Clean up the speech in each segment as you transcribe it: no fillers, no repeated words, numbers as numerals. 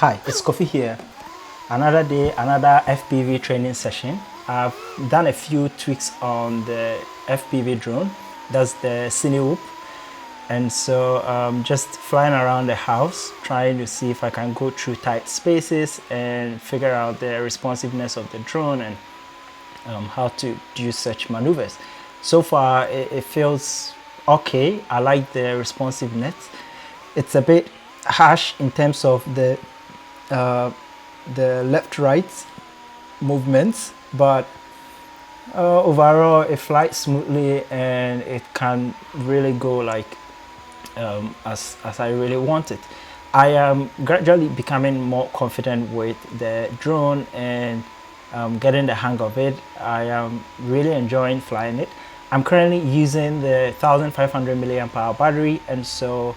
Hi, it's KhoPhi here. Another day, another FPV training session. I've done a few tweaks on the FPV drone. That's the Cine. And so just flying around the house, trying to see if I can go through tight spaces and figure out the responsiveness of the drone and how to do such maneuvers. So far, it feels okay. I like the responsiveness. It's a bit harsh in terms of the left-right movements, but overall it flies smoothly and it can really go like as I really want it. I am gradually becoming more confident with the drone and getting the hang of it. I am really enjoying flying it. I'm currently using the 1500 milliamp hour battery, and so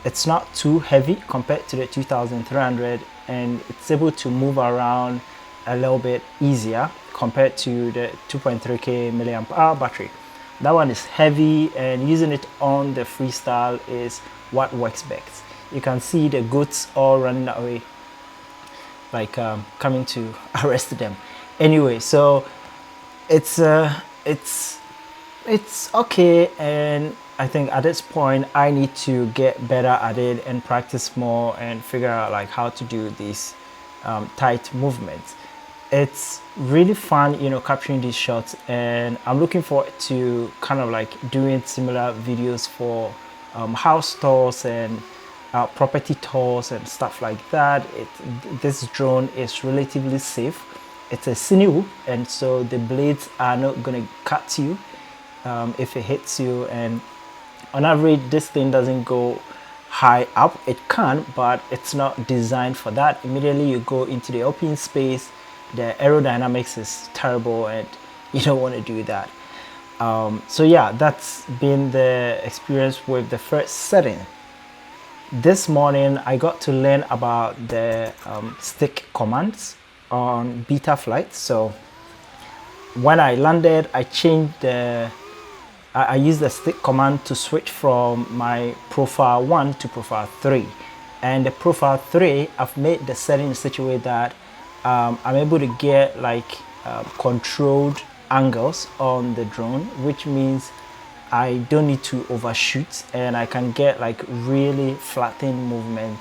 it's not too heavy compared to the 2300, and it's able to move around a little bit easier compared to the 2.3k milliamp hour battery. That one is heavy, and using it on the freestyle is what works best. You can see the goats all running away, like coming to arrest them. Anyway, so it's okay, and I think at this point I need to get better at it and practice more and figure out like how to do these tight movements. It's really fun, you know, capturing these shots, and I'm looking forward to kind of like doing similar videos for house tours and property tours and stuff like that. This drone is relatively safe. It's a Cine, and so the blades are not gonna cut you if it hits you, and on average this thing doesn't go high up. It can, but it's not designed for that. Immediately you go into the open space, the aerodynamics is terrible and you don't want to do that. So yeah, that's been the experience with the first setting. This morning I got to learn about the stick commands on Betaflight. So when I landed, I changed I used the stick command to switch from my profile 1 to profile 3, and the profile 3 I've made the setting in such a way that I'm able to get like controlled angles on the drone, which means I don't need to overshoot and I can get like really flattened movement,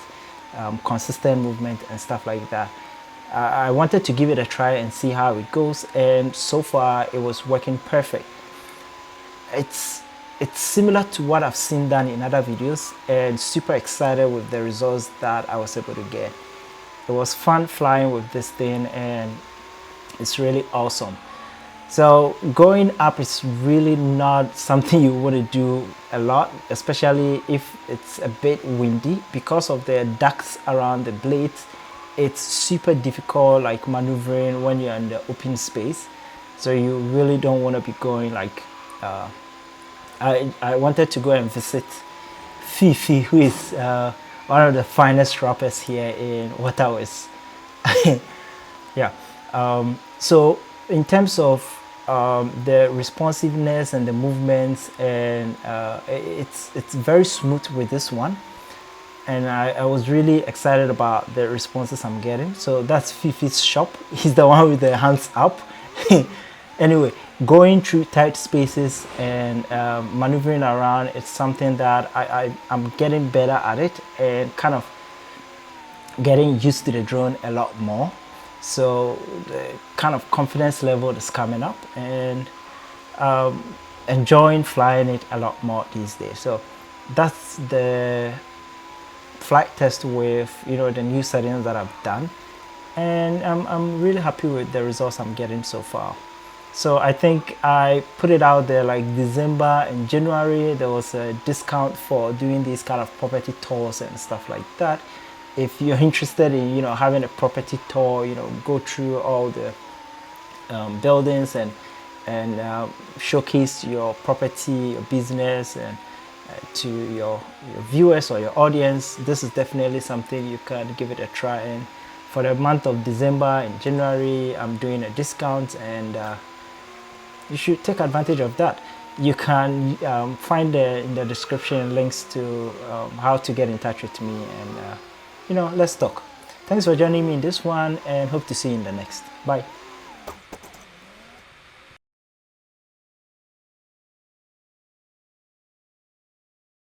consistent movement and stuff like that. I wanted to give it a try and see how it goes, and so far it was working perfect. It's similar to what I've seen done in other videos, and super excited with the results that I was able to get. It was fun flying with this thing, and it's really awesome. So going up is really not something you want to do a lot, especially if it's a bit windy. Because of the ducts around the blades, it's super difficult like maneuvering when you're in the open space. So you really don't want to be going like I wanted to go and visit Fifi, who is one of the finest rappers here in Waterways. Yeah. So in terms of the responsiveness and the movements, and it's very smooth with this one, and I was really excited about the responses I'm getting. So that's Fifi's shop. He's the one with the hands up. Anyway, going through tight spaces and maneuvering around, it's something that I'm getting better at it and kind of getting used to the drone a lot more. So the kind of confidence level is coming up, and enjoying flying it a lot more these days. So that's the flight test with, you know, the new settings that I've done, and I'm really happy with the results I'm getting so far. So I think I put it out there like December and January. There was a discount for doing these kind of property tours and stuff like that. If you're interested in, you know, having a property tour, you know, go through all the buildings and showcase your property, your business, and to your viewers or your audience, this is definitely something you can give it a try. And for the month of December and January, I'm doing a discount, and you should take advantage of that. You can find in the description links to how to get in touch with me, and you know, let's talk. Thanks for joining me in this one, and hope to see you in the next. Bye.